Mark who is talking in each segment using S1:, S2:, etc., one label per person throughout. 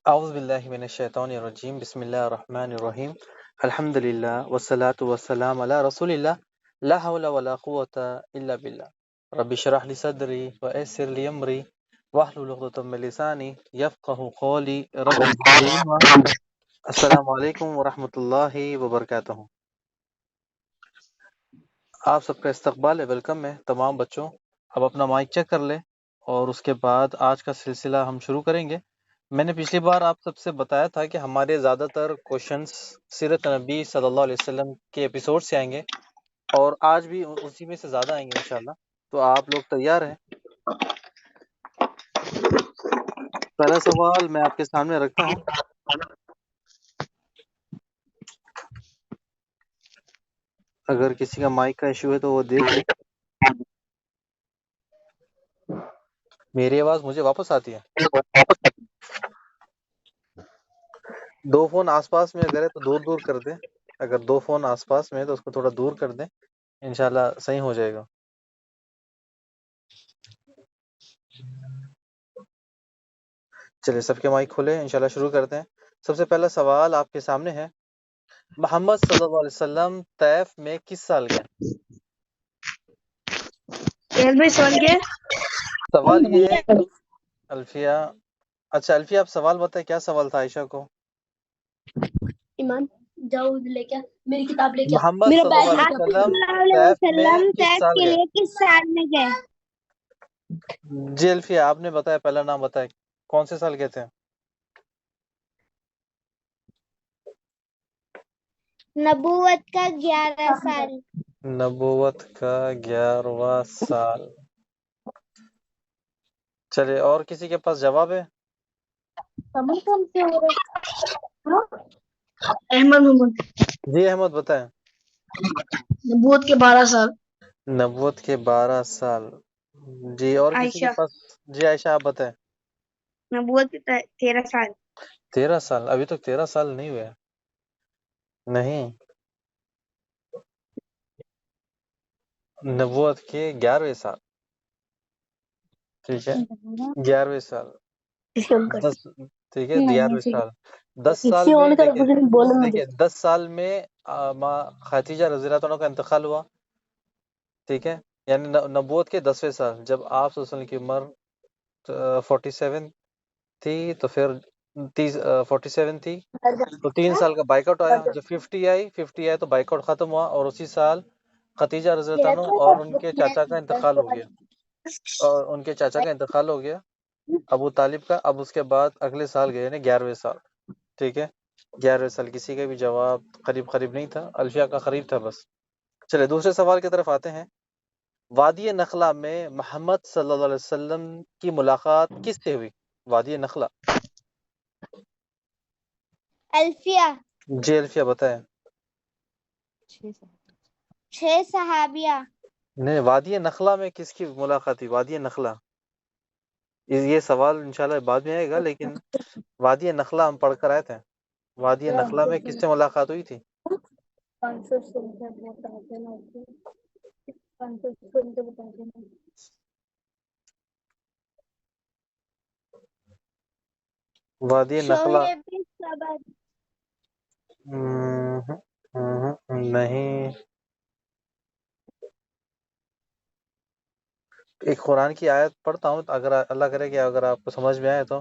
S1: اعوذ باللہ من الشیطان الرجیم بسم اللہ الرحمن الرحیم الحمد للہ والصلاة والسلام علی رسول اللہ لا حول ولا قوة الا باللہ رب اشرح لی صدری ویسر لی امری واحلل عقدۃ من لسانی یفقہوا قولی رب زدنی علما۔ السلام علیکم ورحمۃ اللہ وبرکاتہ۔ آپ سب کا استقبال ہے، ویلکم ہے تمام بچوں۔ اب اپنا مائک چیک کر لیں اور اس کے بعد آج کا سلسلہ ہم شروع کریں گے۔ میں نے پچھلی بار آپ سب سے بتایا تھا کہ ہمارے زیادہ تر کوشچنس سیرت نبی صلی اللہ علیہ وسلم کے ایپیسوڈ سے آئیں گے، اور آج بھی اسی میں سے زیادہ آئیں گے انشاءاللہ۔ تو آپ لوگ تیار ہیں؟ پہلا سوال میں آپ کے سامنے رکھتا ہوں۔ اگر کسی کا مائک کا ایشو ہے تو وہ دیکھ لیں۔ میری آواز مجھے واپس آتی ہے؟ دو فون آس پاس میں اگر ہے تو دور دور کر دیں۔ اگر دو فون آس پاس میں ہے تو اس کو تھوڑا دور کر دیں، انشاءاللہ صحیح ہو جائے گا۔ چلیے سب کے مائک کھولے، انشاءاللہ شروع کرتے ہیں۔ سب سے پہلا سوال آپ کے سامنے ہے، محمد صلی اللہ علیہ وسلم طیف میں کس سال گئے؟ سوال یہ ہے الفیہ، اچھا الفیہ آپ سوال بتائیں، کیا سوال تھا عائشہ کو؟
S2: ایمان جاؤ لے کے میری کتاب لے کے
S1: محمد
S2: میرا
S1: صلی
S2: بیگ
S1: اللہ علیہ وسلم طیف میں کس سال گئے؟
S2: کس سال میں گئے؟
S1: جی الفیہ آپ نے بتایا، پہلا نام بتائیں، کون سے سال گئے تھے؟
S2: نبوت کا 11 سال۔
S1: نبوت کا 11واں سال۔ چلیے اور کسی کے پاس جواب ہے؟
S2: احمد
S1: جی احمد بتائیں۔
S2: نبوت کے 12 سال۔
S1: نبوت کے 12 سال۔ جی اور کسی کے
S2: عائشہ
S1: پاس؟ جی عائشہ آپ بتائیں۔
S2: نبوت کے 13 سال۔
S1: 13 سال؟ ابھی تک 13 سال نہیں ہوئے؟ نہیں، نبوت کے 11ویں سال، ٹھیک ہے، 11ویں سال، ٹھیک ہے، 11ویں سال۔ 10 سال میں دیکھیے 10 سال میں ماں خدیجہ رضی اللہ عنہ کا انتقال ہوا، ٹھیک ہے، یعنی نبوت کے 10ویں سال جب آپ صلی اللہ علیہ وسلم کی عمر 47 تھی، تو پھر 47 تھی تو 3 سال کا بائیک آؤٹ آیا۔ جب 50 آئی تو بائیک آؤٹ ختم ہوا، اور اسی سال خدیجہ رضی اللہ عنہ اور ان کے چاچا کا انتقال ہو گیا، ابو طالب کا۔ اب اس کے بعد اگلے سال گئے، یعنی 11ویں سال، ٹھیک ہے، 11ویں سال۔ کسی کا بھی جواب قریب نہیں تھا، الفیہ کا قریب تھا بس۔ چلے دوسرے سوال کی طرف آتے ہیں۔ وادی نخلا میں محمد صلی اللہ علیہ وسلم کی ملاقات کس سے ہوئی؟ وادی نخلا۔
S2: الفیہ
S1: جی الفیہ بتائیں۔
S2: 6 صحابیہ۔
S1: نہیں، وادی نخلا میں کس کی ملاقات تھی؟ وادی نخلا، یہ سوال انشاءاللہ بعد میں آئے گا، لیکن وادی نخلا ہم پڑھ کر آئے تھے۔ وادی نخلا میں کس سے ملاقات ہوئی تھی؟ وادی نخلا نہیں۔ ایک قرآن کی آیت پڑھتا ہوں، اگر اللہ کرے کہ اگر آپ کو سمجھ میں آئے تو۔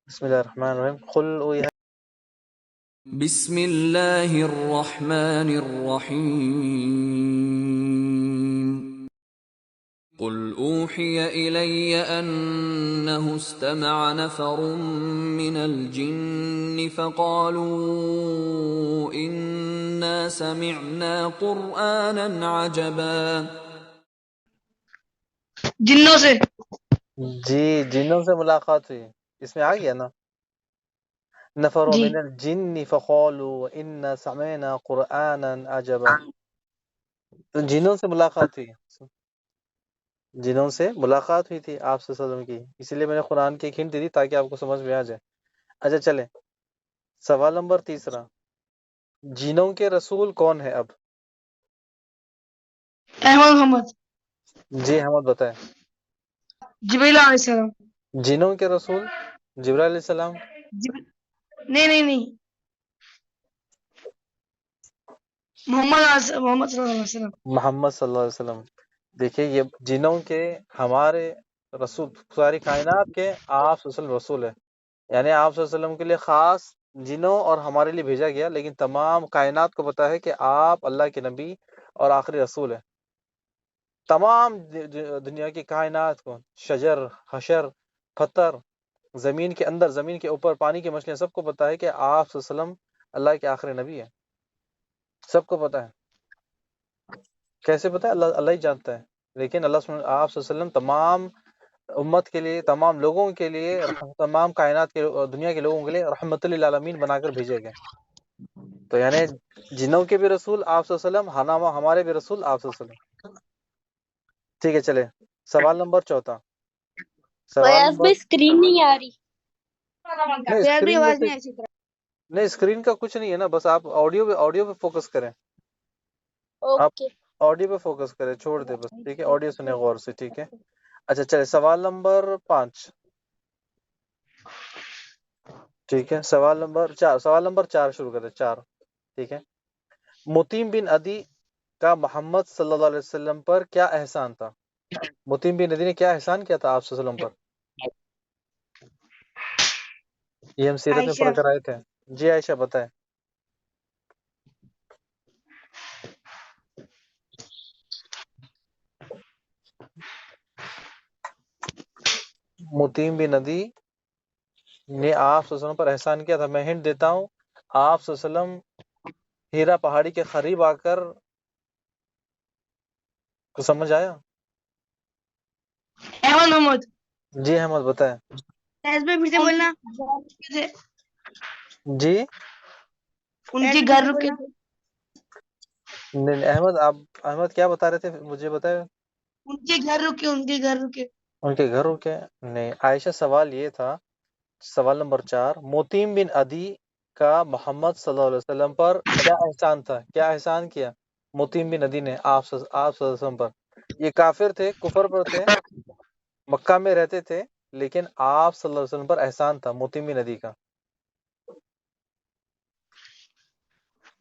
S1: بسم اللہ الرحمن الرحیم، قل اوحی
S3: بسم اللہ الرحمن الرحیم قل اوحی الی انہ استمع نفر من الجن فقالوا انا سمعنا قرآنا عجبا۔
S2: جنوں سے؟
S1: جی جنوں سے ملاقات ہوئی، اس میں آ گیا نا، نفر
S2: جی
S1: من الجن فقالوا انا سمعنا قرآنا عجبا، تو جنوں سے ملاقات ہوئی، جنوں سے ملاقات ہوئی تھی آپ صلی اللہ علیہ وسلم کی، اسی لیے میں نے قرآن کی ایک ہنٹ دی تھی تاکہ آپ کو سمجھ میں آ جائے۔ اچھا چلیں، سوال نمبر تیسرا، جنوں کے رسول کون ہے اب؟
S2: احمد محمد
S1: جی احمد بتائیں۔
S2: جبریل علیہ السلام۔
S1: جنوں کے رسول جبرائیل علیہ السلام۔
S4: نہیں محمد صلی اللہ علیہ وسلم.
S1: محمد صلی اللہ علیہ وسلم. دیکھیے یہ جنوں کے ہمارے رسول، ساری کائنات کے آپ صلی اللہ علیہ وسلم رسول ہے، یعنی آپ صلی اللہ علیہ وسلم کے لیے خاص جنوں اور ہمارے لیے بھیجا گیا، لیکن تمام کائنات کو پتا ہے کہ آپ اللہ کے نبی اور آخری رسول ہیں. تمام دنیا کی کائنات کو، شجر، حشر، پتھر، زمین کے اندر، زمین کے اوپر، پانی کی مچھلیاں، سب کو پتا ہے کہ آپ صلی اللہ علیہ وسلم اللہ کے آخری نبی ہے. سب کو پتا ہے. کیسے پتا ہے؟ اللہ ہی جانتا ہے. لیکن آپ صلی اللہ علیہ وسلم تمام امت کے لیے، تمام لوگوں کے لیے، تمام کائنات کے، دنیا کے لوگوں کے لیے رحمت للعالمین بنا کر بھیجے گئے. تو یعنی جنوں کے بھی رسول آپ صلی اللہ علیہ وسلم، ہمارے بھی رسول آپ صلی اللہ علیہ وسلم. ٹھیک ہے، چلے سوال نمبر 4. سوال
S2: فیاض
S1: نمبر،
S2: بھائی اسکرین نہیں آ رہی.
S1: نہیں
S4: فیاض بھی
S1: اسکرین میں
S4: آواز
S1: سے،
S4: نہیں اچھی طرح.
S1: نہیں اسکرین کا کچھ نہیں ہے نا، بس آپ آڈیو پہ فوکس کریں. آپ
S2: اوکے.
S1: آڈیو پہ فوکس کریں، چھوڑ دیں بس. ٹھیک ہے، آڈیو سنیں غور سے. ٹھیک ہے، اچھا چلے سوال نمبر 5. ٹھیک ہے، سوال نمبر 4 شروع کریں. 4. ٹھیک ہے. متیم بن عدی کا محمد صلی اللہ علیہ وسلم پر کیا احسان تھا؟ متیم بن عدی نے کیا احسان کیا تھا آپ صلی اللہ علیہ وسلم پر؟ یہ ہم سیرت میں
S4: عائشہ.
S1: پڑھ کر آئے تھے. جی عائشہ بتائیں. متیم بن عدی نے آپ صلی اللہ علیہ وسلم پر احسان کیا تھا. میں ہنٹ دیتا ہوں، آپ صلی اللہ علیہ وسلم ہیرا پہاڑی کے قریب آ کر، کو سمجھ آیا؟
S4: احمد محمد.
S1: جی احمد بتائیں.
S4: فیاض بھائی پھر سے بولنا.
S1: جی
S4: ان کے گھر رکے تھے.
S1: نہیں، احمد کیا بتا رہے تھے؟ مجھے بتائیں.
S4: ان کے گھر رکے.
S1: ان کے گھر کے نہیں. عائشہ سوال یہ تھا، سوال نمبر 4، متیم بن عدی کا محمد صلی اللہ علیہ وسلم پر کیا احسان تھا؟ کیا احسان کیا متیم بن عدی نے آپ صلی اللہ علیہ وسلم پر؟ یہ کافر تھے، کفر پر تھے، مکہ میں رہتے تھے، لیکن آپ صلی اللہ علیہ وسلم پر احسان تھا متیم بن عدی کا.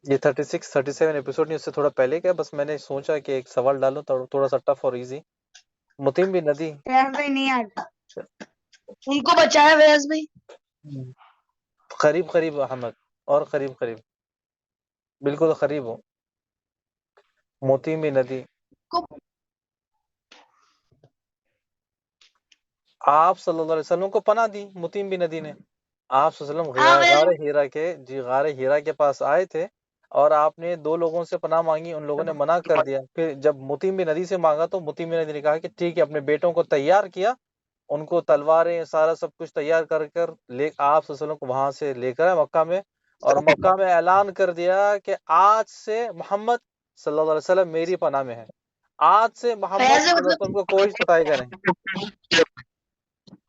S1: یہ 36 37 ایپیسوڈ نہیں، اس سے تھوڑا پہلے کا ہے. بس میں نے سوچا کہ ایک سوال ڈالوں تھوڑا سا ٹف اور ایزی. متیم بن عدی،
S4: فیاض بھائی نہیں آتا. ان کو بچایا فیاض بھائی.
S1: قریب احمد، اور قریب بالکل قریب ہو. متیم بن عدی آپ صلی اللہ علیہ وسلم کو پناہ دی. متیم بن عدی نے آپ صلی اللہ علیہ وسلم غار ہیرا کے، غار ہیرا کے پاس آئے تھے، اور آپ نے 2 لوگوں سے پناہ مانگی، ان لوگوں نے منع کر دیا. پھر جب متیم بن عدی سے مانگا تو متیم بن عدی نے کہا کہ ٹھیک ہے، اپنے بیٹوں کو تیار کیا، ان کو تلواریں سارا سب کچھ تیار کر آپ صلی اللہ علیہ وسلم کو وہاں سے لے کر آئے مکہ میں، اور مکہ میں اعلان کر دیا کہ آج سے محمد صلی اللہ علیہ وسلم میری پناہ میں ہے. آج سے محمد
S4: فیاض
S1: صلی اللہ علیہ
S4: مطلب
S1: وسلم کو کوئی ستائے گا نہیں.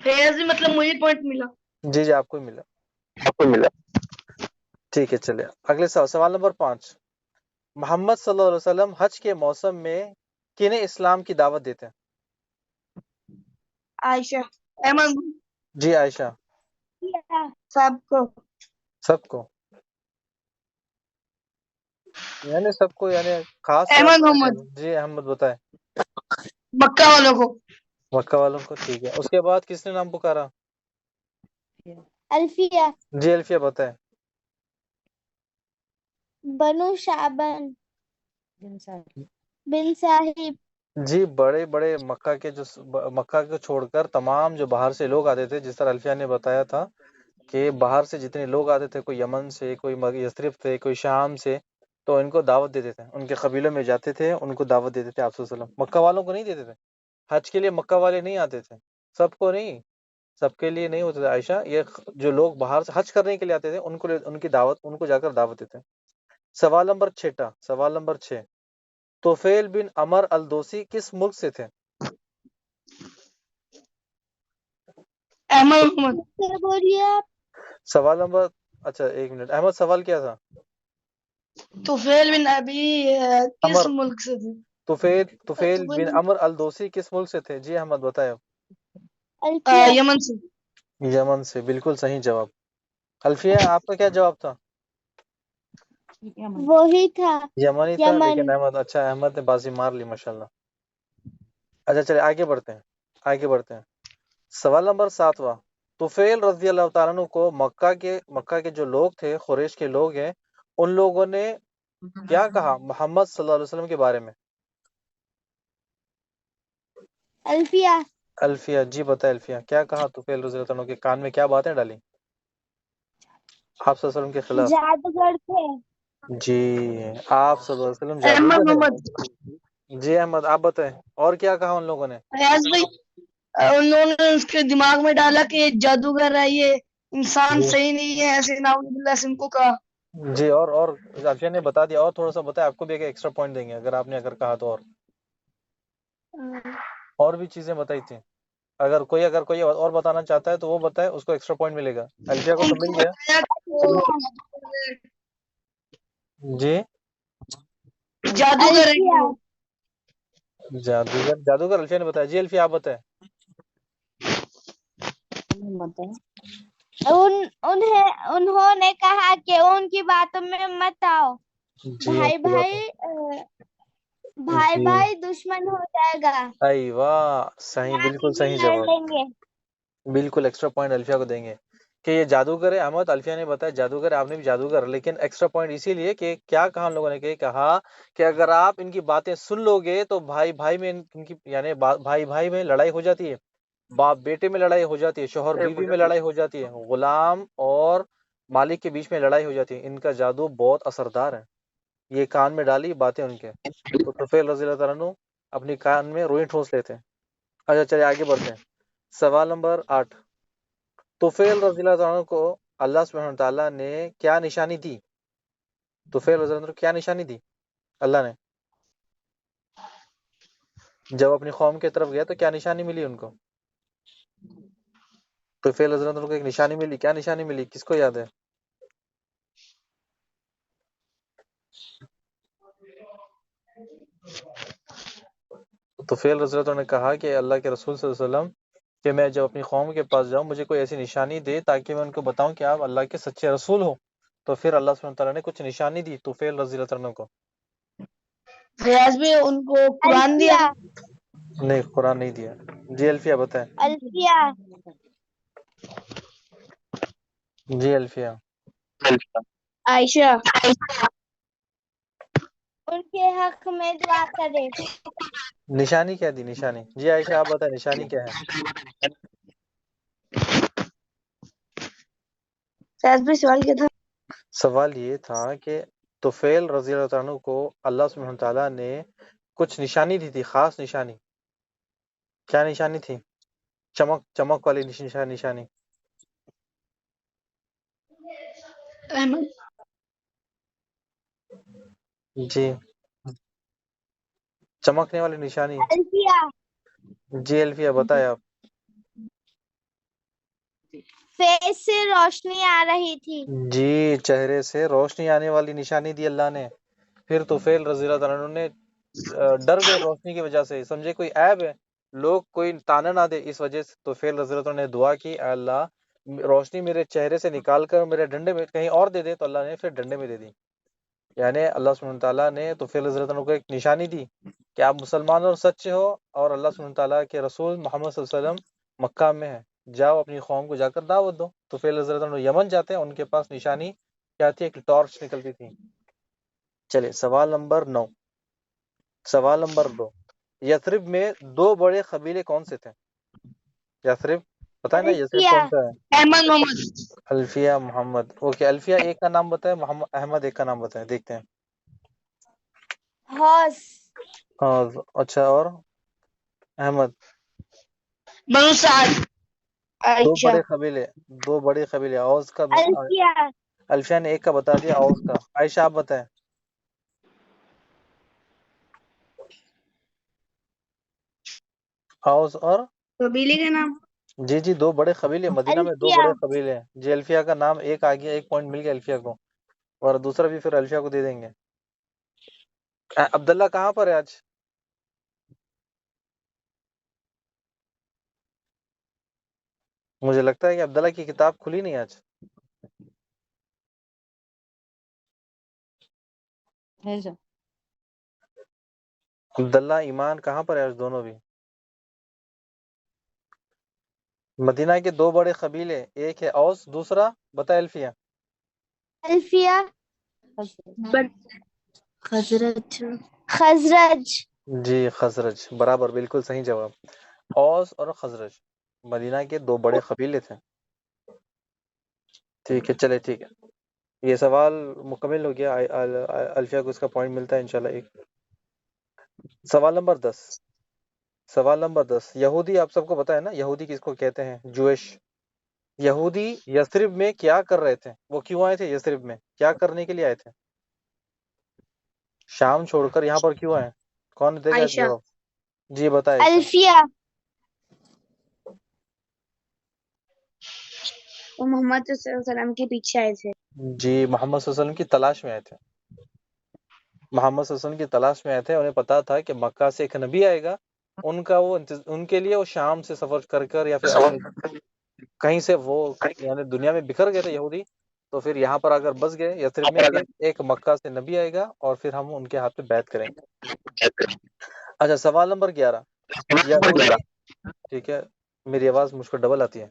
S4: فیاض مطلب مجھے پوائنٹ ملا.
S1: جی آپ کو ملا. ٹھیک ہے، چلے اگلے سوال نمبر 5. محمد صلی اللہ علیہ وسلم حج کے موسم میں کنہیں اسلام کی دعوت دیتے ہیں؟
S4: عائشہ. احمد.
S1: جی عائشہ. سب کو یعنی خاص طور
S4: احمد
S1: پر
S4: محمد.
S1: جی احمد بتائے.
S4: مکہ والوں کو.
S1: مکہ والوں کو. ٹھیک ہے، اس کے بعد کس نے نام پکارا؟
S2: الفیہ.
S1: جی الفیہ بتائے.
S2: بنو شعبان بن صاحب.
S1: جی بڑے مکہ کو چھوڑ کر تمام جو باہر سے لوگ آتے تھے، جس طرح الفیہ نے بتایا تھا کہ باہر سے جتنے لوگ آتے تھے، کوئی یمن سے، کوئی یثرب تھے، کوئی شام سے، تو ان کو دعوت دیتے تھے، ان کے قبیلوں میں جاتے تھے، ان کو دعوت دیتے تھے آپ صلی اللہ علیہ وسلم. مکہ والوں کو نہیں دیتے تھے. حج کے لیے مکہ والے نہیں آتے تھے، سب کو نہیں، سب کے لیے نہیں ہوتے تھے عائشہ. یہ جو لوگ باہر سے حج کرنے کے لیے آتے تھے، ان کی دعوت، ان کو جا کر دعوت دیتے. سوال نمبر 6. طفیل بن عمر الدوسی کس ملک سے تھے؟
S4: احمد محمد.
S2: کیا بولیے آپ؟
S1: سوال نمبر، اچھا ایک منٹ احمد، سوال کیا تھا؟
S4: طفیل بن ابی کس
S1: عمر،
S4: ملک سے تھے؟
S1: طفیل بن عمر الدوسی کس ملک سے تھے؟ جی احمد بتائے.
S2: الفیہ.
S4: یمن سے.
S1: یمن سے، بالکل صحیح جواب. الفیہ آپ کا کیا جواب تھا؟
S2: وہی تھا
S1: یمنی تھا،
S2: یمن.
S1: لیکن احمد نے بازی مار لی ماشاءاللہ. اچھا چلے آگے بڑھتے ہیں. سوال نمبر 7واں. طفیل رضی اللہ تعالیٰ عنہ کو مکہ کے جو لوگ تھے، قریش کے لوگ ہیں، ان لوگوں نے کیا کہا محمد صلی اللہ علیہ وسلم کے بارے میں؟
S2: الفیہ.
S1: الفیہ جی بتائے. الفیہ کیا کہا طفیل رضی اللہ عنہ کے کان میں، کیا باتیں ڈالی آپ صلی اللہ علیہ وسلم کے خلاف؟
S2: جادوگر تھے.
S1: جی آپ صلی اللہ علیہ وسلم
S4: احمد
S1: جادوگر
S4: محمد.
S1: ہیں. جی احمد آپ بتائیں، اور کیا کہا ان لوگوں نے؟
S4: ریاض بھائی انہوں نے اس کے دماغ میں ڈالا کہ یہ جادوگر ہے، یہ انسان
S1: جی
S4: صحیح نہیں ہے، ایسے نعوذ باللہ سے ان کو کہا.
S1: جی اور عافیہ نے بتا دیا، اور تھوڑا سا بتائیں، آپ کو بھی ایک ایکسٹرا پوائنٹ دیں گے اگر آپ نے کہا تو. اور بھی چیزیں بتائی تھی. اگر کوئی اور بتانا چاہتا ہے تو وہ بتائے، اس کو ایکسٹرا پوائنٹ ملے گا. الفیہ کو
S4: ان
S1: تو
S4: کو
S1: مل گیا.
S4: بتایا کہ وہ
S1: جی
S4: جادوگر ہے کہ
S2: الفیہ.
S4: وہ.
S1: جادوگر الفیہ نے بتایا. جی الفیہ آپ بتائیں.
S2: انہوں نے کہا کہ ان کی باتوں میں مت آؤ،
S1: جی ان کی بات
S2: بھائی
S1: جی
S2: بھائی دشمن ہو جائے گا،
S1: ایوہ صحیح، بالکل
S2: بھی
S1: صحیح
S2: لڑ
S1: جواب.
S2: لیں گے.
S1: بالکل ایکسٹرا پوائنٹ الفیہ کو دیں گے کہ یہ جادوگر ہے. احمد الفیہ نے بتایا جادوگر ہے، آپ نے بھی جادوگر، لیکن ایکسٹرا پوائنٹ اسی لیے کہ کیا کہا ان لوگوں نے، کہ کہا کہ اگر آپ ان کی باتیں سن لو گے تو بھائی بھائی میں ان کی یعنی بھائی بھائی میں لڑائی ہو جاتی ہے، باپ بیٹے میں لڑائی ہو جاتی ہے، شوہر بیوی میں لڑائی ہو جاتی ہے، غلام اور مالک کے بیچ میں لڑائی ہو جاتی ہے. ان کا جادو بہت اثردار ہے. یہ کان میں ڈالی باتیں ان کے، تو طفیل رضی اللہ تعالیٰ عنہ اپنی کان میں روئی ٹھونس لیتے ہیں. اچھا چلے آگے بڑھتے ہیں. سوال نمبر 8. طفیل رضی اللہ عنہ کو اللہ سبحانہ وتعالیٰ نے کیا نشانی دی؟ طفیل رضی اللہ عنہ کو کیا نشانی دی اللہ نے؟ جب اپنی قوم کی طرف گیا تو کیا نشانی ملی ان کو؟ طفیل رضی اللہ عنہ کو ایک نشانی ملی. کیا نشانی ملی، کس کو یاد ہے؟ طفیل رضی اللہ عنہ نے کہا کہ اللہ کے رسول صلی اللہ علیہ وسلم کہ میں جب اپنی قوم کے پاس جاؤں مجھے کوئی ایسی نشانی دے تاکہ میں ان کو بتاؤں کہ آپ اللہ کے سچے رسول ہو. تو پھر اللہ سبحانہ تعالیٰ نے کچھ نشانی دی طفیل رضی اللہ عنہ کو.
S4: ریاض بھائی ان کو قرآن دیا.
S2: الفیہ.
S1: نہیں قرآن نہیں دیا. جی الفیہ بتائیں.
S2: الفیہ.
S1: جی الفیہ.
S4: عائشہ.
S2: ان کے حق میں دعا کرے.
S1: نشانی کیا دی نشانی؟ جی عائشہ آپ بتائیں نشانی کیا ہے؟
S4: ریاض بھائی سوال کیا تھا؟
S1: سوال یہ تھا کہ طفیل رضی اللہ عنہ کو اللہ سبحانہ تعالیٰ نے کچھ نشانی دی تھی، خاص نشانی. کیا نشانی تھی؟ چمک والی نشانی.
S4: احمد.
S1: جی چمکنے والی نشانی.
S2: الفیہ.
S1: جی الفیہ بتائیں آپ.
S2: فیس سے روشنی آ رہی تھی.
S1: جی چہرے سے روشنی آنے والی نشانی دی اللہ نے. پھر طفیل رضی اللہ عنہ نے ڈر گئے روشنی کی وجہ سے، سمجھے کوئی عیب ہے، لوگ کوئی تانا نہ دے، اس وجہ سے طفیل رضی اللہ عنہ نے دعا کی اے اللہ روشنی میرے چہرے سے نکال کر میرے ڈنڈے میں کہیں اور دے دے. تو اللہ نے پھر ڈنڈے میں دے دی. یعنی اللہ سبحانہ تعالیٰ نے طفیل رضی اللہ عنہ کو ایک نشانی دی کہ آپ مسلمان اور سچے ہو اور اللہ سبحانہ تعالیٰ کے رسول محمد صلی اللہ علیہ وسلم مکہ میں ہے، جاؤ اپنی قوم کو جا کر دعوت دو. طفیل رضی اللہ عنہ یمن جاتے ہیں، ان کے پاس نشانی کیا تھی؟ ایک ٹارچ نکلتی تھی. چلے سوال نمبر 9. سوال نمبر 2. یثرب میں 2 بڑے قبیلے کون سے تھے؟ یثرب بتائیں نا، یثرب
S2: الفیہ.
S1: کون سا ہے؟
S4: احمد محمد.
S1: الفیہ محمد. اوکے الفیہ ایک کا نام بتائیں، احمد ایک کا نام بتائیں، دیکھتے ہیں.
S2: حوض.
S1: اچھا اور احمد؟
S4: بنو سعد. عائشہ.
S1: 2 بڑے قبیلے اوس کا.
S2: الفیہ.
S1: الفیہ نے ایک کا بتا دیا، اوس کا. عائشہ آپ بتائیں. اوس اور
S4: قبیلے کا نام.
S1: جی 2 بڑے قبیلے مدینہ میں 2
S2: الفیہ.
S1: بڑے قبیلے ہیں. جی الفیہ کا نام ایک آ گیا، 1 پوائنٹ مل گیا الفیہ کو، اور دوسرا بھی پھر الفیہ کو دے دیں گے. عبداللہ کہاں پر ہے آج؟ مجھے لگتا ہے کہ عبداللہ کی کتاب کھلی نہیں آج. عبداللہ ایمان کہاں پر ہے آج دونوں بھی؟ مدینہ کے دو بڑے قبیلے، ایک ہے اوس، دوسرا بتا الفیہ۔
S2: الفیہ خزرج خزرج
S1: جی خزرج، برابر، بالکل صحیح جواب۔ اوس اور خزرج مدینہ کے دو بڑے قبیلے تھے۔ ٹھیک ہے، چلے ٹھیک ہے، یہ سوال مکمل ہو گیا، الفیہ کو اس کا پوائنٹ ملتا ہے انشاءاللہ ایک۔ سوال نمبر 10، سوال نمبر 10، یہودی آپ سب کو پتا ہے نا یہودی کس کو کہتے ہیں؟ جوئش۔ یہودی یثرب میں کیا کر رہے تھے؟ وہ کیوں آئے تھے یثرب میں؟ کیا کرنے کے لیے آئے تھے؟ شام چھوڑ کر یہاں پر کیوں آئے؟ کون دے گا
S2: عائشہ۔
S1: جواب؟ جی بتائے عائشہ۔
S2: الفیہ وہ محمد صلی اللہ علیہ وسلم کے پیچھے آئے تھے۔
S1: جی محمد صلی اللہ علیہ وسلم کی تلاش میں آئے تھے، محمد صلی اللہ علیہ وسلم کی تلاش میں آئے تھے، انہیں پتا تھا کہ مکہ سے ایک نبی آئے گا، ان کا وہ ان کے لیے وہ شام سے سفر کر کر یا پھر اپنے کہیں سے وہ یعنی دنیا میں بکھر گئے تھے یہودی، تو پھر یہاں پر اگر بس گئے یثرب میں کہ ایک مکہ سے نبی آئے گا اور پھر ہم ان کے ہاتھ پہ بیعت کریں گے۔ اچھا سوال نمبر 11، یہودی، ٹھیک ہے میری آواز مجھ کو ڈبل آتی ہے۔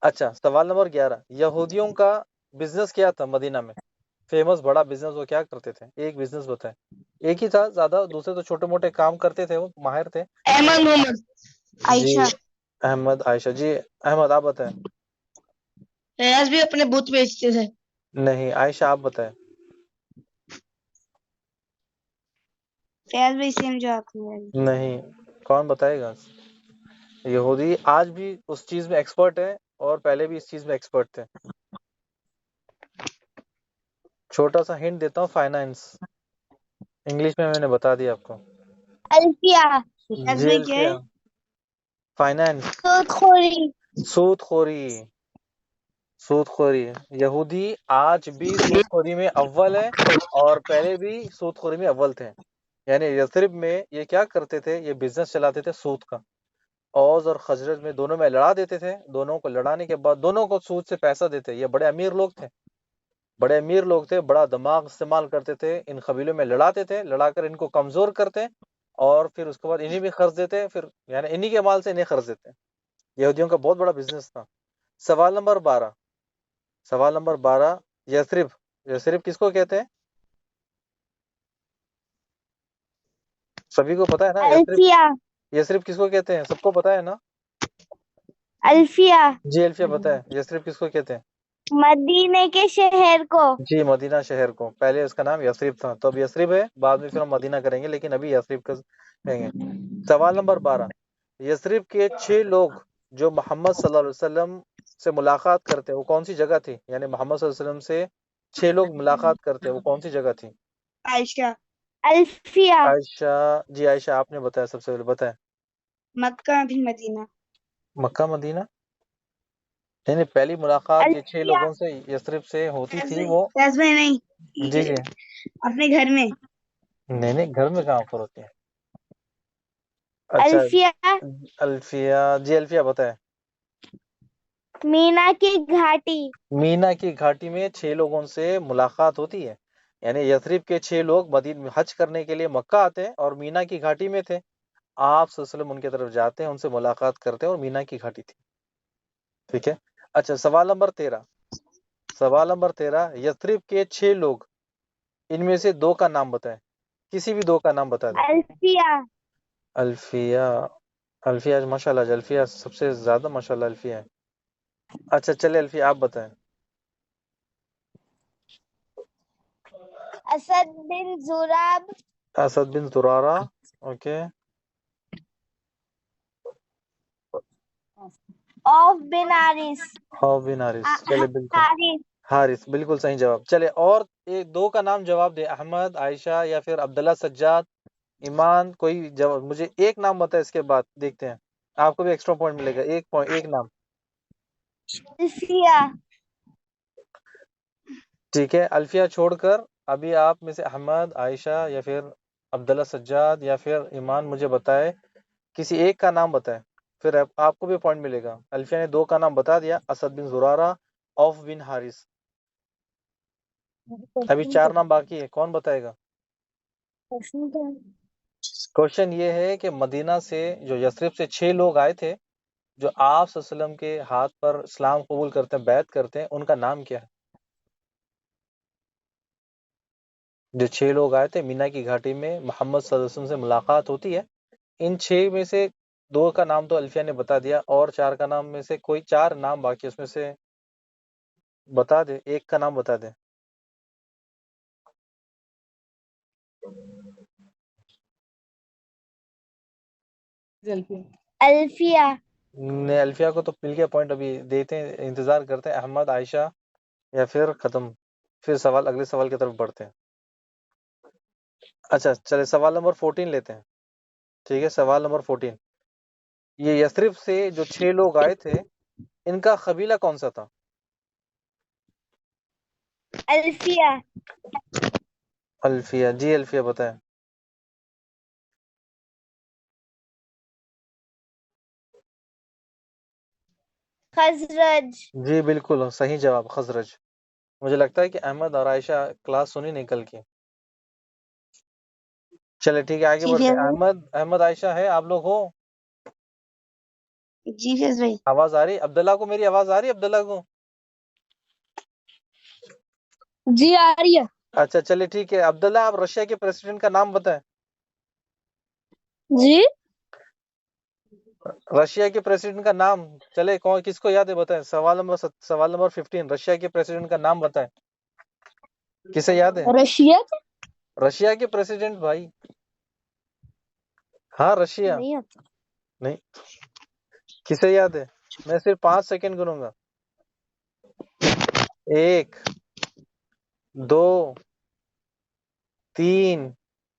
S1: اچھا سوال نمبر 11، یہودیوں کا بزنس کیا تھا مدینہ میں؟ فیمس بڑا بزنس وہ کیا کرتے تھے؟ ایک بزنس بتائیں، ایک ہی تھا زیادہ، دوسرے تو چھوٹے موٹے کام کرتے تھے، وہ ماہر تھے۔
S4: احمد محمد
S1: جی
S2: عائشہ۔
S1: احمد، عائشہ، جی احمد آپ بتائیں۔
S4: فیاض بھی اپنے بت بیچتے تھے۔
S1: نہیں عائشہ آپ بتائیں۔
S2: فیاض بھائی سیم جواب۔
S1: نہیں، کون بتائے گا؟ یہودی آج بھی اس چیز میں ایکسپرٹ ہے اور پہلے بھی اس چیز میں ایکسپرٹ تھے۔ چھوٹا سا ہنٹ دیتا ہوں، فائنانس، انگلش میں نے بتا دیا آپ کو۔
S2: الفیہ
S1: جی الفیہ، فائنانس،
S2: سود خوری۔
S1: سود خوری، سود خوری، یہودی آج بھی سود خوری میں اول ہے اور پہلے بھی سود خوری میں اول تھے۔ یعنی یثرب میں یہ کیا کرتے تھے؟ یہ بزنس چلاتے تھے سود کا۔ اوز اور خزرج میں دونوں میں لڑا دیتے تھے، دونوں کو لڑانے کے بعد دونوں کو سود سے پیسہ دیتے۔ یہ بڑے امیر لوگ تھے، بڑے امیر لوگ تھے، بڑا دماغ استعمال کرتے تھے، ان قبیلوں میں لڑاتے تھے، لڑا کر ان کو کمزور کرتے اور پھر اس کے بعد انہیں بھی قرض دیتے، پھر یعنی انہی کے مال سے انہیں قرض دیتے۔ یہودیوں کا بہت بڑا بزنس تھا۔ سوال نمبر 12، سوال نمبر 12، یثرب، یثرب کس کو کہتے ہیں؟ سبھی کو پتا ہے نا یثرب،
S2: الفیہ
S1: یثرب کس کو کہتے ہیں؟ سب کو پتا ہے نا؟
S2: الفیہ
S1: جی الفیہ بتائے، یثرب کس کو کہتے ہیں؟
S2: مدینے کے شہر کو۔
S1: جی مدینہ شہر کو، پہلے اس کا نام یثرب تھا، تو اب یثرب ہے، بعد میں پھر ہم مدینہ کریں گے، لیکن ابھی یثرب کا کہیں گے۔ سوال نمبر 12، یثرب کے 6 لوگ جو محمد صلی اللہ علیہ وسلم سے ملاقات کرتے وہ کون سی جگہ تھی؟ یعنی محمد صلی اللہ علیہ وسلم سے 6 لوگ ملاقات کرتے وہ کون سی جگہ تھی؟
S2: عائشہ۔ الفیہ
S1: عائشہ، جی عائشہ آپ نے بتایا، سب سے پہلے بتائیں۔
S2: مکہ بھی مدینہ۔
S1: مکہ مدینہ، یعنی پہلی ملاقات یہ 6
S2: الفیہ
S1: لوگوں سے یثرب سے ہوتی تھی وہ،
S2: فیاض بھائی نہیں،
S1: جی جی،
S2: اپنے گھر میں۔
S1: نہیں گھر میں کہاں پر ہوتی ہے۔ اچھا
S2: الفیہ
S1: الفیہ، جی الفیہ بتائیں۔
S2: مینا کی گھاٹی۔
S1: مینا کی گھاٹی میں 6 لوگوں سے ملاقات ہوتی ہے، یعنی یثرب کے 6 لوگ مدینہ حج کرنے کے لیے مکہ آتے ہیں اور مینا کی گھاٹی میں تھے، آپ صلی اللہ علیہ وسلم ان کی طرف جاتے ہیں، ان سے ملاقات کرتے ہیں اور مینا کی گھاٹی تھی، ٹھیک ہے۔ اچھا سوال نمبر 13، سوال نمبر 13، یثرب کے 6 لوگ، ان میں سے 2 کا نام بتائیں، کسی بھی 2 کا نام بتا دیں۔
S2: الفیہ
S1: الفیہ، الفیہ آج ماشاء اللہ، الفیہ سب سے زیادہ ماشاء اللہ الفیہ ہے۔ اچھا چلے الفیہ آپ بتائیں۔
S2: اسد بن زراب۔
S1: اسد بن زرارہ، okay,
S2: of bin Haris.
S1: How بن حارث، چلے بالکل،
S2: حارث۔
S1: حارث بالکل صحیح جواب۔ چلے اور ایک 2 کا نام جواب دے، احمد، عائشہ یا پھر عبداللہ، سجاد، ایمان، کوئی جواب مجھے ایک نام بتائے، اس کے بعد دیکھتے ہیں، آپ کو بھی ایکسٹرا پوائنٹ ملے گا، ایک نام،
S2: الفیہ
S1: ٹھیک ہے۔ الفیہ چھوڑ کر ابھی آپ میں سے احمد، عائشہ یا پھر عبداللہ سجاد یا پھر ایمان مجھے بتائے، کسی ایک کا نام بتائیں، پھر آپ کو بھی پوائنٹ ملے گا۔ الفیہ نے 2 کا نام بتا دیا، اسد بن زرارہ، اوف بن حارث۔ ابھی 4 نام باقی ہے، کون بتائے گا؟ کوشچن یہ ہے کہ مدینہ سے جو یثرب سے 6 لوگ آئے تھے جو آپ صلی اللہ علیہ وسلم کے ہاتھ پر اسلام قبول کرتے ہیں، بیعت کرتے ہیں، ان کا نام کیا ہے؟ جو 6 لوگ آئے تھے مینا کی گھاٹی میں محمد صلی اللہ علیہ وسلم سے ملاقات ہوتی ہے، ان 6 میں سے 2 کا نام تو الفیہ نے بتا دیا، اور 4 کا نام میں سے کوئی 4 نام باقی، اس میں سے بتا دے، ایک کا نام بتا دے۔
S2: الفیہ
S1: نے الفیہ کو تو مل گیا پوائنٹ، ابھی دیتے ہیں، انتظار کرتے ہیں احمد، عائشہ، یا پھر ختم، پھر اگلے سوال کی طرف بڑھتے ہیں۔ اچھا چلے سوال نمبر 14 لیتے ہیں، ٹھیک ہے؟ سوال نمبر 14، یہ یثرب سے جو 6 لوگ آئے تھے ان کا قبیلہ کون سا تھا؟
S2: الفیہ
S1: الفیہ، جی الفیہ بتائیں۔
S2: خزرج
S1: جی بالکل صحیح جواب، خزرج۔ مجھے لگتا ہے کہ احمد اور عائشہ کلاس سنی نہیں کل کی۔ چلے ٹھیک ہے، آگے
S4: جی
S1: بڑھتے
S4: فیض
S1: ہیں۔ احمد عائشہ ہے، آپ لوگ ہو؟
S4: بھائی، جی فیض بھائی،
S1: آواز آ رہی؟ عبداللہ کو میری آواز آ رہی ہے؟ عبداللہ کو؟
S2: جی آ رہی ہے
S1: اچھا چلے ٹھیک ہے، عبداللہ آپ رشیا کے پریسیڈنٹ کا نام بتائیں۔
S2: جی
S1: رشیا کے پریسیڈنٹ کا نام، چلے کون کس کو یاد ہے بتائیں۔ سوال نمبر 15، رشیا کے پریسیڈنٹ کا نام بتائیں، کسے یاد ہے؟
S2: رشیا
S1: رشیا کے پریسیڈنٹ بھائی، ہاں رشیا،
S2: نہیں آتا
S1: نہیں کسے یاد ہے؟ میں صرف 5 سیکنڈ گنوں گا۔ 1 2 3۔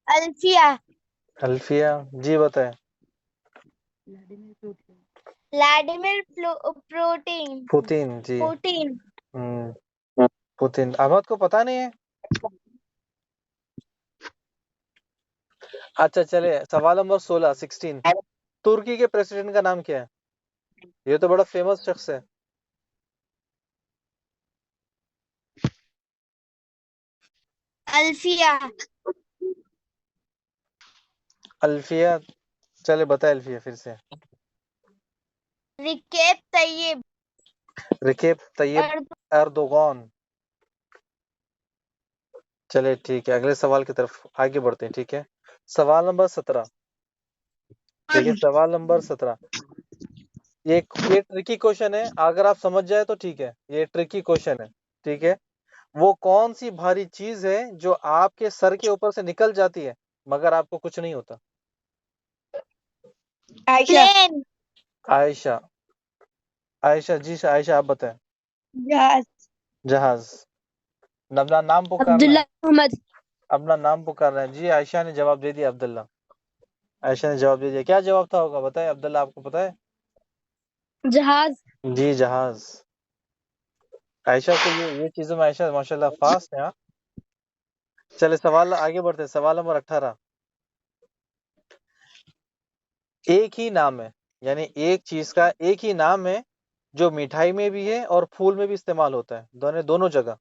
S2: الفیہ
S1: الفیہ، جی بتائیں۔
S2: ولاڈیمیر پوٹین
S1: پوتین، جی
S2: پوٹین
S1: پوتین۔ احمد کو پتہ نہیں ہے؟ اچھا چلے سوال نمبر 16 ترکی کے پریسیڈنٹ کا نام کیا ہے؟ یہ تو بڑا فیمس شخص ہے۔
S2: الفیہ
S1: الفیہ، چلے بتائے الفیہ پھر سے۔
S2: رکیب طیب
S1: رکیب طیب اردوغان۔ چلے ٹھیک ہے، اگلے سوال کی طرف آگے بڑھتے ہیں، ٹھیک ہے؟ سوال نمبر 17، ٹھیک ہے؟ سوال نمبر 17، یہ ٹرکی کوشچن ہے، اگر آپ سمجھ جائے تو ٹھیک ہے، یہ ٹرکی کوشچن ہے، ٹھیک ہے؟ وہ کون سی بھاری چیز ہے جو آپ کے سر کے اوپر سے نکل جاتی ہے مگر آپ کو کچھ نہیں ہوتا؟
S4: عائشہ،
S2: پلین
S1: عائشہ، عائشہ، جی عائشہ آپ بتائیں۔
S4: جہاز،
S1: جہاز۔ اپنا نام پکارنا
S2: عبداللہ
S1: ہے،
S2: محمد
S1: اپنا نام پکارنا ہے۔ جی عائشہ نے جواب دے دیا، عبداللہ، عائشہ نے جواب دے دیا۔ کیا جواب تھا ہوگا بتائیں عبداللہ، آپ کو پتہ ہے؟
S2: جہاز
S1: جی جہاز۔ عائشہ کو یہ چیزوں میں عائشہ ماشاءاللہ فاسٹ ہے، ہاں۔ چلے سوال آگے بڑھتے ہیں، سوال نمبر 18، ایک ہی نام ہے، یعنی ایک چیز کا ایک ہی نام ہے جو مٹھائی میں بھی ہے اور پھول میں بھی استعمال ہوتا ہے، دونوں جگہ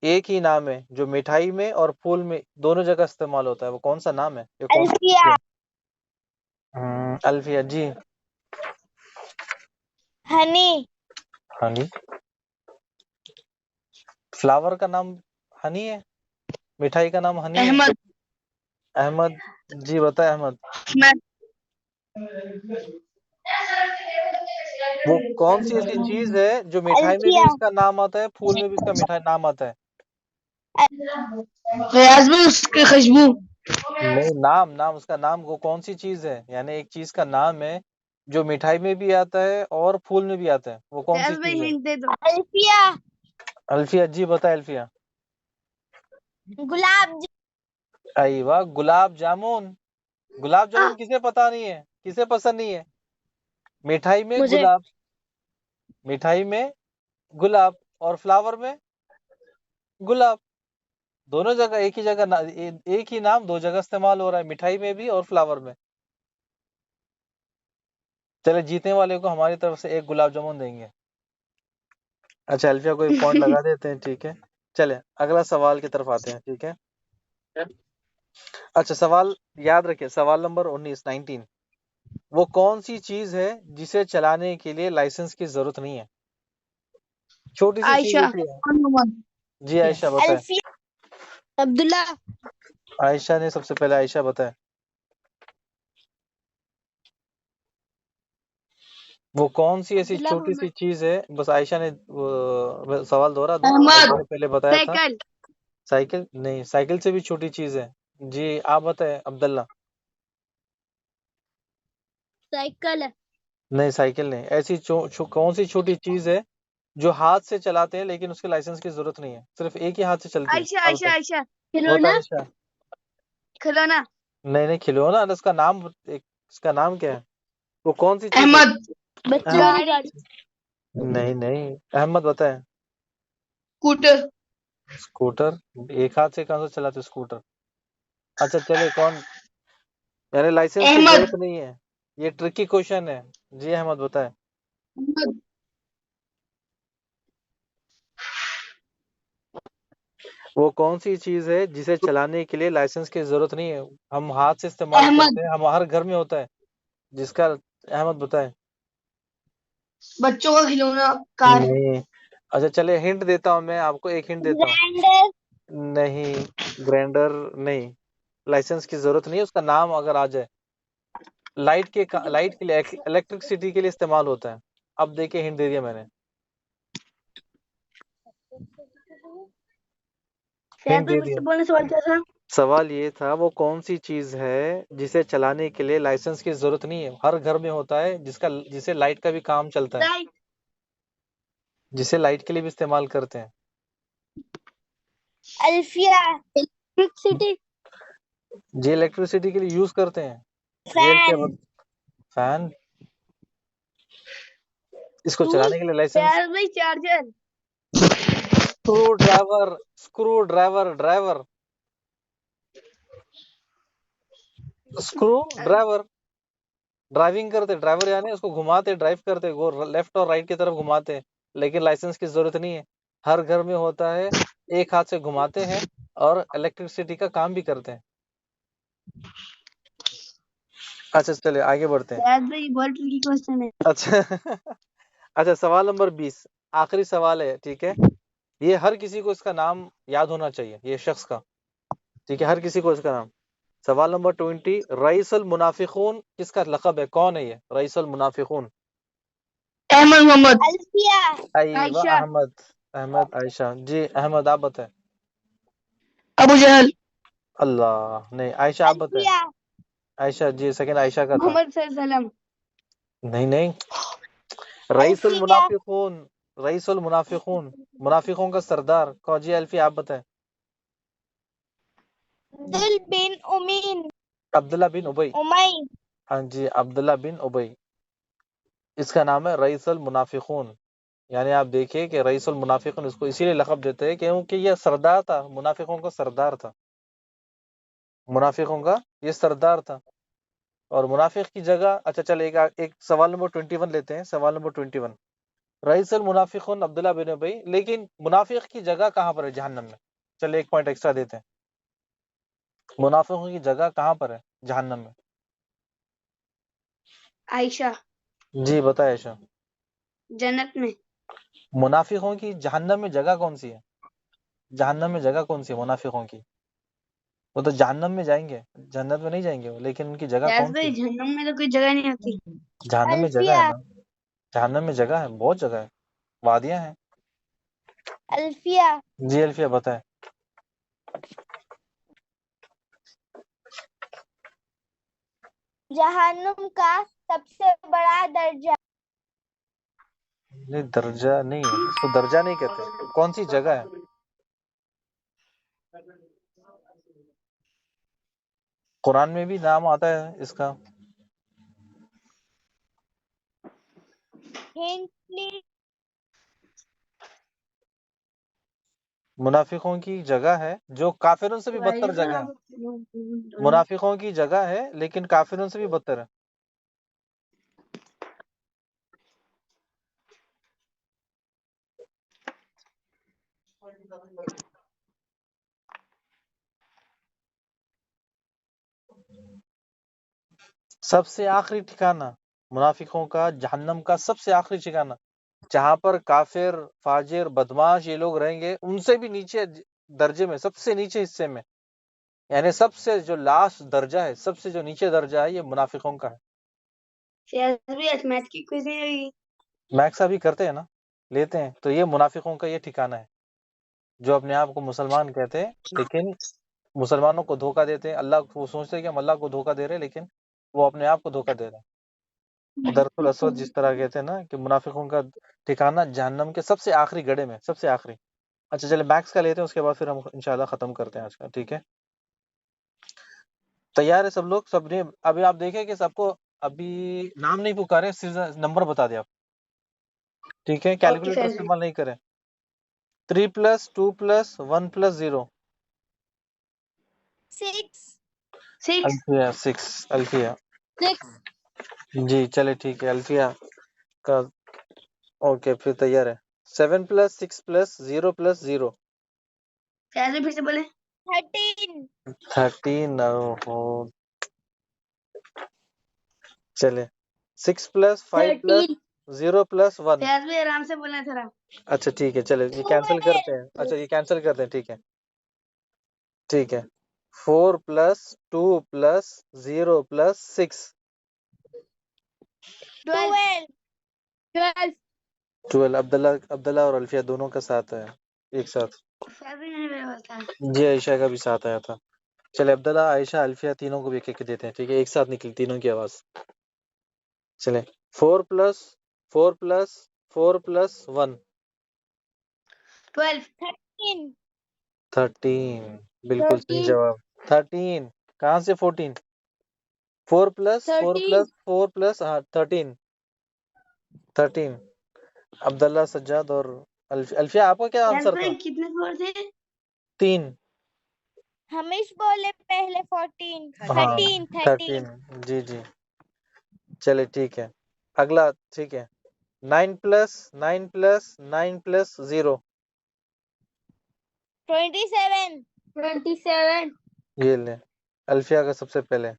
S1: ایک ہی نام ہے جو مٹھائی میں اور پھول میں دونوں جگہ استعمال ہوتا ہے، وہ کون سا نام ہے؟ یہ کون سا
S2: الفیہ
S1: چیز ہے؟ الفیہ، جی
S2: ہنی
S1: ہنی۔ فلاور کا نام ہنی ہے؟ مٹھائی کا نام ہنی ہے؟
S4: احمد،
S1: احمد، جی بتائیں احمد۔
S4: میں
S1: وہ کون سی ایسی چیز ہے جو مٹھائی میں بھی
S2: الفیہ
S1: اس کا نام آتا ہے، پھول میں بھی اس کا مٹھائی نام آتا ہے؟
S4: فیاض میں اس کی خوشبو،
S1: نہیں، نام اس کا نام، وہ کون سی چیز ہے؟ یعنی ایک چیز کا نام ہے جو مٹھائی میں بھی آتا ہے اور پھول میں بھی آتا ہے، وہ کون سی
S4: فیاض بھائی
S1: چیز ہے؟
S4: ہنٹ دے دو،
S2: الفیہ
S1: الفیہ، جی بتائیں الفیہ۔
S2: گلاب
S1: ایوہ، گلاب جامن۔ گلاب جامن کسے پتا نہیں ہے؟ کسے پسند نہیں ہے؟ مٹھائی میں
S2: مجھے
S1: گلاب، مٹھائی میں گلاب، اور فلاور میں گلاب، دونوں جگہ ایک ہی جگہ ایک ہی نام 2 جگہ استعمال ہو رہا ہے، مٹھائی میں بھی اور فلاور میں۔ چلے جیتنے والے کو ہماری طرف سے 1 گلاب جامن دیں گے۔ اچھا الفیہ کو 1 پوائنٹ لگا دیتے ہیں، ٹھیک ہے؟ چلے اگلا سوال کی طرف آتے ہیں، ٹھیک ہے؟ اچھا سوال یاد رکھیں، سوال نمبر 19 وہ کون سی چیز ہے جسے چلانے کے لیے لائسنس کی ضرورت نہیں ہے؟ چھوٹی سی چیز
S4: عائشہ
S1: ہوتی ہے۔ جی عائشہ بتائیں،
S2: عبداللہ
S1: عائشہ نے سب سے پہلے، عائشہ بتائیں وہ کون سی ایسی
S2: عبداللہ
S1: چھوٹی سی
S2: محمد
S1: چیز ہے؟ بس عائشہ نے سوال دوہرا دوں،
S4: احمد
S1: میں نے پہلے بتایا تھا
S4: سائیکل
S1: سائیکل نہیں، سائیکل سے بھی چھوٹی چیز ہے۔ جی آپ بتائیں عبداللہ۔
S2: سائیکل
S1: نہیں سائیکل نہیں، ایسی کون سی چھوٹی چیز ہے جو ہاتھ سے چلاتے ہیں لیکن اس کے لائسنس کی ضرورت نہیں ہے، صرف ایک ہی ہاتھ سے چلتی ہے؟
S4: عائشہ
S1: آپ
S4: عائشہ
S1: بتائیں۔
S4: عائشہ
S1: بتا
S2: کھلونا
S1: عائشہ۔
S4: کھلونا
S1: نہیں کھلونا، اس کا نام اس کا نام کیا ہے؟ وہ کون سی چیز ہے؟
S4: احمد
S2: بچوں کی گاڑی
S1: نہیں احمد بتائیں۔
S4: اسکوٹر
S1: اسکوٹر ایک ہاتھ سے کہاں سے چلاتے اسکوٹر؟ اچھا چلے کون، یعنی لائسنس کی
S4: احمد
S1: ضرورت نہیں ہے، یہ ٹرکی کوشچن ہے۔ جی احمد بتائیں۔
S4: احمد
S1: وہ کون سی چیز ہے جسے چلانے کے لیے لائسنس کی ضرورت نہیں ہے، ہم ہاتھ سے استعمال
S4: احمد
S1: کرتے ہیں، ہم ہر گھر میں ہوتا ہے جس کا؟ احمد بتائیں۔
S4: بچوں کا کھلونا کار
S1: نہیں اچھا چلے ہنٹ دیتا ہوں، میں آپ کو ایک ہنٹ دیتا ہوں۔
S2: گرائنڈر
S1: نہیں گرائنڈر نہیں، لائسنس کی ضرورت نہیں ہے، اس کا نام اگر آ جائے، لائٹ کے لیے الیکٹرکسٹی کے لیے استعمال ہوتا ہے۔ اب دیکھیں ہنٹ دے دیا میں نے، ہنٹ دے
S2: پھر
S1: دیا۔
S2: سے بولنے سوال کیا تھا؟
S1: سوال یہ تھا وہ کون سی چیز ہے جسے چلانے کے لیے لائسنس کی ضرورت نہیں ہے، ہر گھر میں ہوتا ہے، جسے لائٹ کا بھی کام چلتا ہے،
S4: لائٹ
S1: جسے لائٹ کے لیے بھی استعمال کرتے ہیں۔
S2: الفیہ الیکٹرسٹی
S1: جی الیکٹریسٹی کے لیے یوز کرتے ہیں۔
S2: فین
S1: فین، اس کو چلانے کے لیے licence?
S4: Charger
S1: screw driver driving کرتے، ڈرائیور یعنی اس کو گھماتے، ڈرائیو کرتے، وہ لیفٹ اور رائٹ کی طرف گھماتے، لیکن لائسنس کی ضرورت نہیں ہے، ہر گھر میں ہوتا ہے، ایک ہاتھ سے گھماتے ہیں اور الیکٹرسٹی کا کام بھی کرتے ہیں۔ اچھا چلے آگے بڑھتے ہیں۔
S4: بہت ٹرکی کوسچن ہے
S1: اچھا سوال نمبر 20 آخری سوال ہے، ٹھیک ہے؟ یہ ہر کسی کو اس کا نام یاد ہونا چاہیے، یہ شخص کا، ٹھیک ہے؟ ہر کسی کو اس کا نام۔ سوال نمبر 20 رئیس المنافقون کس کا لقب ہے؟ کون ہے یہ رئیس المنافقون؟
S4: احمد محمد
S2: الفیہ
S1: ایوہ
S4: عائشہ
S1: احمد عائشہ۔ جی احمد آپ بتائیں۔
S4: ابو جہل
S1: اللہ نہیں، عائشہ آپ بتائیں۔
S2: الفیہ
S1: عائشہ جی سیکنڈ عائشہ کا تھا۔
S4: محمد صلی اللہ علیہ وسلم
S1: نہیں رئیس
S2: الفیہ
S1: المنافقون منافقوں کا سردار کون؟ جی الفی آپ بتائیں۔
S2: دل بن امین
S1: عبداللہ بن ابی۔
S2: امی
S1: ہاں جی عبداللہ بن ابی، اس کا نام ہے رئیس المنافقون۔ یعنی آپ دیکھیے کہ رئیس المنافقون اس کو اسی لیے لقب دیتے ہیں کیونکہ یہ سردار تھا، منافقوں کا سردار تھا، منافقوں کا یہ سردار تھا۔ اور منافق کی جگہ، اچھا چلے ایک سوال نمبر 21 لیتے ہیں، سوال نمبر 21 رئیس المنافقون عبداللہ بن ابی، لیکن منافق کی جگہ کہاں پر ہے جہنم میں؟ چلے ایک پوائنٹ ایکسٹرا دیتے ہیں، منافقوں کی جگہ کہاں پر ہے جہنم میں؟
S4: عائشہ
S1: جی بتائیں عائشہ۔
S4: جنت میں
S1: منافقوں کی جہنم میں جگہ کون سی ہے؟ جہنم میں جگہ کون سی ہے منافقوں کی؟ وہ تو جہنم میں جائیں گے، جنت میں نہیں جائیں گے وہ، لیکن ان کی جگہ کون سی؟
S4: جہنم میں تو کوئی جگہ نہیں ہوتی
S1: جہنم میں جگہ ہے
S2: الفیہ
S1: نا، جہنم میں جگہ ہے، بہت جگہ ہے، وادیاں ہیں۔
S2: الفیہ
S1: جی الفیہ بتائیں۔
S2: جہنم کا سب سے بڑا درجہ
S1: نہیں درجہ نہیں ہے، اس کو درجہ نہیں کہتے، کون سی جگہ ہے؟ قرآن میں بھی نام آتا ہے اس کا۔
S2: ہنٹ پلیز
S1: منافقوں کی جگہ ہے جو کافروں سے بھی بدتر جگہ ہے، منافقوں کی جگہ ہے لیکن کافروں سے بھی بدتر ہے۔ سب سے آخری ٹھکانہ منافقوں کا جہنم کا سب سے آخری ٹھکانہ، جہاں پر کافر، فاجر، بدماش یہ لوگ رہیں گے، ان سے بھی نیچے درجے میں، سب سے نیچے حصے میں، یعنی سب سے جو لاسٹ درجہ ہے، سب سے جو نیچے درجہ ہے، یہ منافقوں کا ہے۔
S4: میتھ کی کوئز نہیں ہوئی؟
S1: میکس ابھی کرتے ہیں نا، لیتے ہیں، تو یہ منافقوں کا یہ ٹھکانہ ہے، جو اپنے آپ کو مسلمان کہتے ہیں لیکن مسلمانوں کو دھوکہ دیتے ہیں، اللہ کو، وہ سوچتے ہیں کہ ہم اللہ کو دھوکہ دے رہے ہیں، لیکن وہ اپنے آپ کو دھوکہ دے رہے ہیں۔ درس الاسود جس طرح کہتے ہیں نا کہ منافقوں کا ٹھکانہ جہنم کے سب سے آخری گڑھے میں، سب سے آخری۔ اچھا چلے میکس کا لیتے ہیں، اس کے بعد پھر ہم انشاءاللہ ختم کرتے ہیں آج کا، ٹھیک ہے؟ تیار ہے سب لوگ؟ سب نے ابھی آپ دیکھیں کہ سب کو ابھی نام نہیں پکارے، صرف نمبر بتا دیں آپ، ٹھیک ہے؟ کیلکولیٹر
S4: سر
S1: استعمال نہیں کریں۔ 3 + 2 + 1 + 0
S2: 6
S1: الفیہ 6 الفیہ
S2: 6
S1: جی چلے ٹھیک ہے، الفیہ کا اوکے پھر تیار ہے۔ 7 + 6 + 0 + 0
S4: پھر سے بولے
S2: 13
S1: 13 چلے 6 + 5 + 0 + 1
S4: فیاض بھی آرام سے بولنا تھوڑا۔
S1: اچھا ٹھیک ہے، چلے یہ کینسل کرتے ہیں، اچھا یہ کینسل کرتے ہیں، ٹھیک ہے ٹھیک ہے۔ 4 + 2 + 0 + 6
S2: 12
S1: 12 عبداللہ اور الفیہ دونوں کا ساتھ ہے ایک ساتھ،
S4: فیاض بھی نہیں بولتا۔
S1: جی عائشہ کا بھی ساتھ آیا تھا۔ چلے عبداللہ، عائشہ، الفیہ تینوں کو بھی ایک ایک دیتے ہیں، ٹھیک ہے؟ ایک ساتھ نکلی تینوں کی آواز۔ چلیں 4 + 4 + 4 + 1
S2: 13
S1: 13 بالکل صحیح جواب۔ 13 کہاں سے 14؟ 4 + 4 + 4 + 13 13 عبداللہ، سجاد اور الفیہ آپ کا کیا
S4: فیاض
S1: آنسر تھا؟
S4: بھائی کتنے فور تھے؟
S1: 3
S2: ہمیش بولے پہلے 14
S1: ہاں
S2: 13
S1: جی جی چلے ٹھیک ہے، اگلا ٹھیک ہے۔ 9 + 9 + 9 + 0
S2: 27
S1: یہ لیں الفیہ کا سب سے پہلے،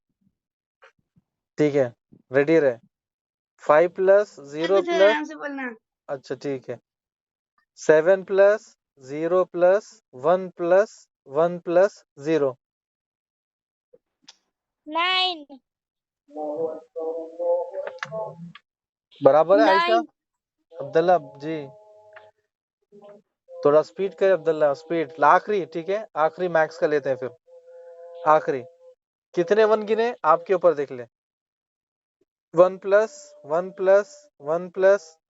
S1: ٹھیک ہے؟ ریڈی رہے۔ 5 + 0
S4: تھوڑا
S1: +
S4: آرام سے بولنا۔
S1: اچھا ٹھیک ہے۔ 7 + 0 + 1 + 1 + 0
S2: 9
S1: برابر ہے عائشہ؟ عبداللہ جی تھوڑا سپیڈ کرے عبداللہ، سپیڈ۔ آخری ٹھیک ہے، آخری میکس کا لیتے ہیں پھر، آخری کتنے 1 گنے آپ کے اوپر دیکھ لیں۔ 1 + 1 + 1 +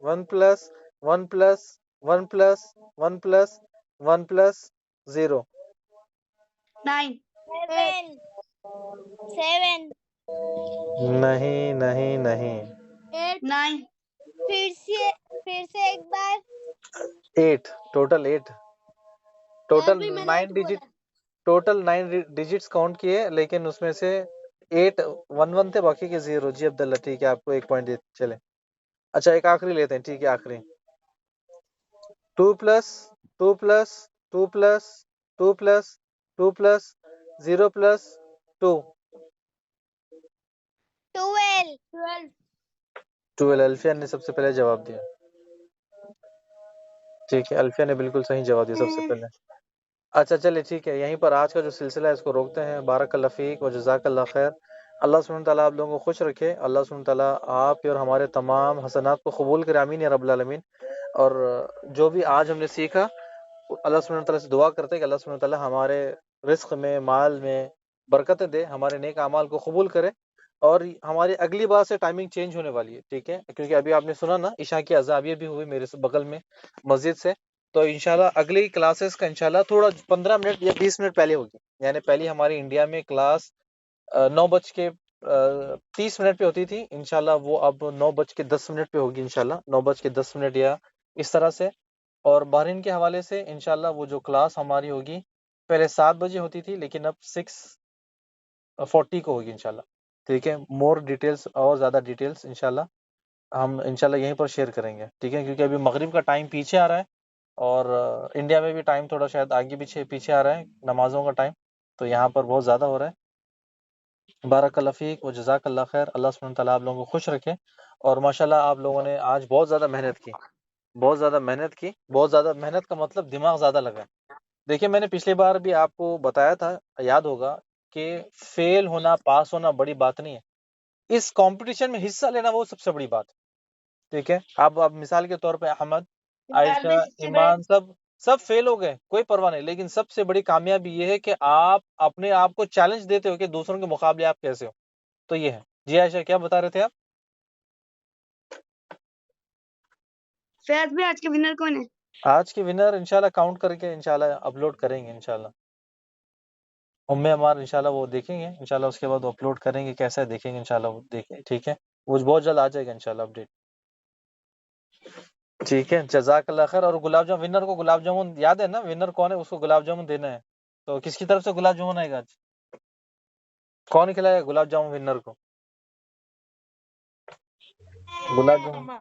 S1: 1 + 1 + 1 + 1 + 1 + 0
S4: 9
S2: 7
S1: نہیں نہیں نہیں
S2: 8
S4: 9
S2: پھر سے ایک بار
S1: 8 total 8 total 9 digit, total 9 digits count کیے، لیکن اس میں سے 8 1 تھے، باقی کے 0۔ جی عبداللہ ٹھیک ہے، آپ کو 1 پوائنٹ دیتے چلے۔ اچھا ایک آخری لیتے ہیں، ٹھیک ہے آخری۔ 2 + 2 + 2 + 2 + 2 + 0 + 2 12 الفیہ نے سب سے پہلے جواب دیا، ٹھیک ہے؟ الفیہ نے بالکل صحیح جواب دیا سب سے پہلے۔ اچھا چلے ٹھیک ہے، یہیں پر آج کا جو سلسلہ ہے اس کو روکتے ہیں۔ بارک اللہ فیک و جزاک اللہ خیر۔ اللہ سبحانہ تعالیٰ آپ لوگوں کو خوش رکھے، اللہ سبحانہ تعالیٰ آپ کے اور ہمارے تمام حسنات کو قبول کرے، آمین یا رب العالمین۔ اور جو بھی آج ہم نے سیکھا، اللہ سبحانہ تعالیٰ سے دعا کرتے ہیں کہ اللہ سبحانہ تعالیٰ ہمارے رزق میں، مال میں برکتیں دے، ہمارے نیک اعمال کو قبول کرے۔ اور ہماری اگلی بار سے ٹائمنگ چینج ہونے والی ہے، ٹھیک ہے؟ کیونکہ ابھی آپ نے سنا نا عشاء کی اذان بھی ہوئی میرے بغل میں مسجد سے، تو انشاءاللہ اگلی کلاسز کا انشاءاللہ تھوڑا 15 منٹ یا 20 منٹ پہلے ہوگی، یعنی پہلی ہماری انڈیا میں کلاس 9:30 پہ ہوتی تھی، انشاءاللہ وہ اب 9:10 پہ ہوگی، انشاءاللہ 9:10 یا اس طرح سے۔ اور بحرین کے حوالے سے انشاءاللہ وہ جو کلاس ہماری ہوگی پہلے 7 بجے ہوتی تھی، لیکن اب 6:40 کو ہوگی انشاءاللہ، ٹھیک ہے؟ مور ڈیٹیلز اور زیادہ ڈیٹیلز انشاءاللہ ہم انشاءاللہ یہیں پر شیئر کریں گے، ٹھیک ہے؟ کیونکہ ابھی مغرب کا ٹائم پیچھے آ رہا ہے، اور انڈیا میں بھی ٹائم تھوڑا شاید آگے پیچھے آ رہا ہے نمازوں کا ٹائم، تو یہاں پر بہت زیادہ ہو رہا ہے۔ بارک اللہ فیک و جزاک اللہ خیر. اللہ سبحانہ تعالیٰ آپ لوگوں کو خوش رکھے. اور ماشاءاللہ آپ لوگوں نے آج بہت زیادہ محنت کی، بہت زیادہ محنت کی. بہت زیادہ محنت کا مطلب دماغ زیادہ لگا. دیکھیں میں نے پچھلی بار بھی آپ کو بتایا تھا، یاد ہوگا، کہ فیل ہونا، پاس ہونا بڑی بات نہیں ہے، اس کمپٹیشن میں حصہ لینا وہ سب سے بڑی بات ہے. ٹھیک ہے، اب مثال کے طور پہ احمد، عائشہ، ایمان سب فیل ہو گئے، کوئی پرواہ نہیں، لیکن سب سے بڑی کامیابی یہ ہے کہ آپ اپنے آپ کو چیلنج دیتے ہو کہ دوسروں کے مقابلے آپ کیسے ہو. تو یہ ہے. جی عائشہ کیا بتا رہے تھے آپ؟
S4: فیض بھی آج کے ونر کون ہے؟
S1: آج کے ونر انشاءاللہ کاؤنٹ کر کے انشاءاللہ اپلوڈ کریں گے انشاءاللہ. ہمارے انشاءاللہ وہ دیکھیں گے انشاءاللہ، اس کے بعد وہ اپلوڈ کریں گے کیسا ہے دیکھیں گے انشاءاللہ، وہ دیکھیں. ٹھیک ہے، وہ بہت جلد آ جائے گا انشاءاللہ اپڈیٹ. ٹھیک ہے، جزاک اللہ خیر. اور گلاب جامن ونر کو گلاب جامن یاد ہے نا؟ ونر کون ہے؟ اس کو گلاب جامن دینا ہے. تو کس کی طرف سے گلاب جامن آئے گا آج؟ کون کھلائے گا گلاب جامن ونر کو؟ گلاب جامن.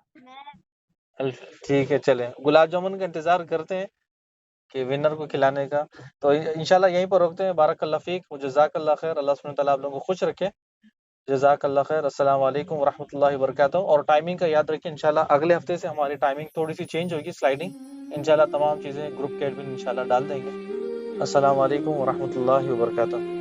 S1: ٹھیک ہے، چلیں گلاب جامن کا انتظار کرتے ہیں کہ ونر کو کھلانے کا. تو انشاءاللہ یہیں پر روکتے ہیں. بارک اللہ فیک و جزاک اللہ خیر. اللہ سبحانہ تعالیٰ آپ لوگوں کو خوش رکھے. جزاک اللہ خیر. السلام علیکم ورحمۃ اللہ وبرکاتہ. اور ٹائمنگ کا یاد رکھیں، انشاءاللہ اگلے ہفتے سے ہماری ٹائمنگ تھوڑی سی چینج ہوگی، سلائڈنگ. انشاءاللہ تمام چیزیں گروپ کے ایڈمن انشاءاللہ ڈال دیں گے. السلام علیکم ورحمۃ اللہ وبرکاتہ.